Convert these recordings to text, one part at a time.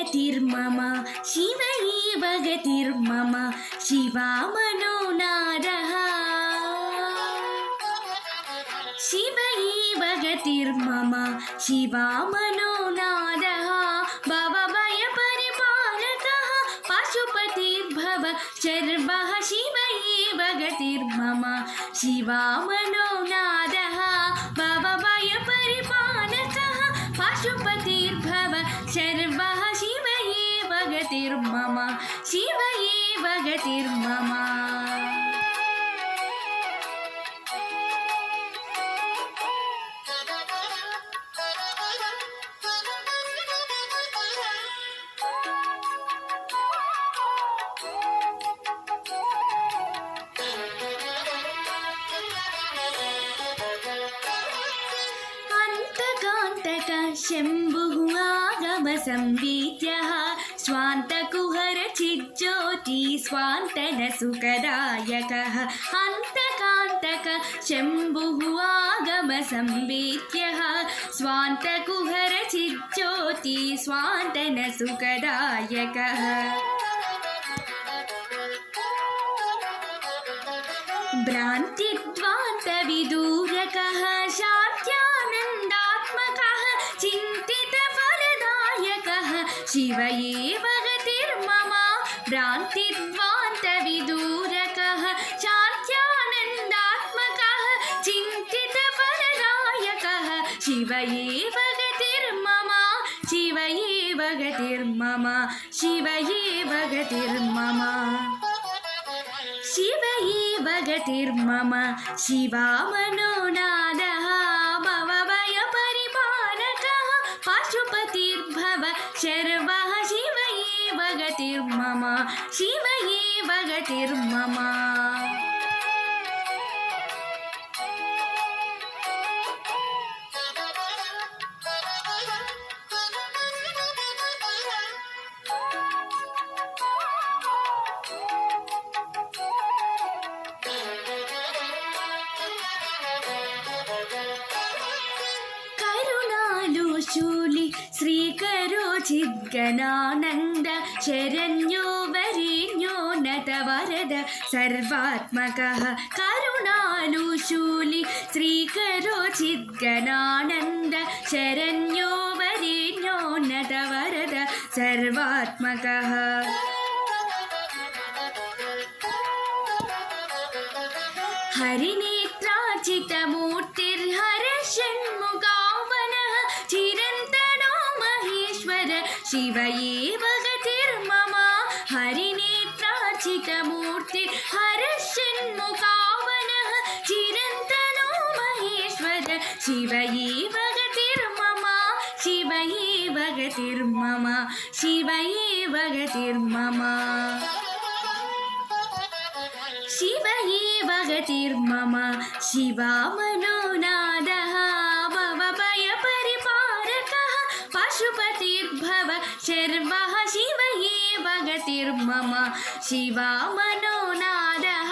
गतिर्मम शिव एव गतिर्मम शिवा मनोनादः शिव एव गतिर्मम शिवा मनोनादः भवभयपरिपालकः पशुपतिर्भव शर्वः शिव एव गतिर्मम शिवा मनोनादः भवभयपरिपालकः पशुपतिर्भव शर्वः शिव एव गतिर्मम शिव एव गतिर्मम शम्भुः आगमसंवीत्यः स्वान्तकुहरचिज्योति स्वान्तनसुखदायकः अन्तकान्तक शम्भुः आगमसंवीत्यः स्वान्तकुहरचिज्योति स्वान्तनसुखदायकः भ्रान्तिध्वान्तविदूरकः शान्त्यानन्दात्मकः चिन्तितफलदायकः शिव एव गतिर्मम भ्रान्तिध्वान्तविदूरकः शान्त्यानन्दात्मकः चिन्तितफलदायकः शिव एव गतिर्मम शिव एव गतिर्मम शिव एव गतिर्मम शिव एव गतिर्मम शिवा मनोनादः भवभयपरिपालकः पशुपतिर्भव शर्वः शिव एव गतिर्मम शिव एव गतिर्मम शूलि श्रीकरोचिद्गणानन्द शरण्यो वरेण्यो नतवरद सर्वात्मकः करुणालुशूलि श्रीकरोचिद्गणानन्द शरण्यो वरेण्यो नतवरद सर्वात्मकः हरिनेत्राचितमूर्तिर्हरषण्मुखावनः चिरन्तनो महेश्वर शिव एव गतिर्मम हरिनेत्राचितमूर्तिर्हरषण्मुखावनः चिरन्तनो महेश्वर शिव एव गतिर्मम शिव एव गतिर्मम शिव एव गतिर्मम शिव एव गतिर्मम शिवा मनोनादः भवभयपरिपालकः पशुपतिर्भव शर्वः शिव एव गतिर्मम शिवा मनोनादः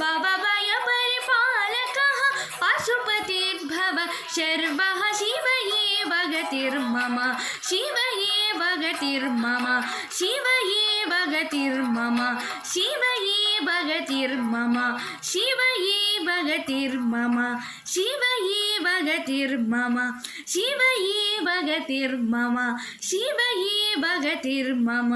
भवभयपरिपालकः पशुपतिर्भव शर्वः शिव एव गतिर्मम शिव एव गतिर्मम शिव एव गतिर्मम शिव एव गतिर्मम शिव एव गतिर्मम शिव एव गतिर्मम शिव एव गतिर्मम शिव एव गतिर्मम।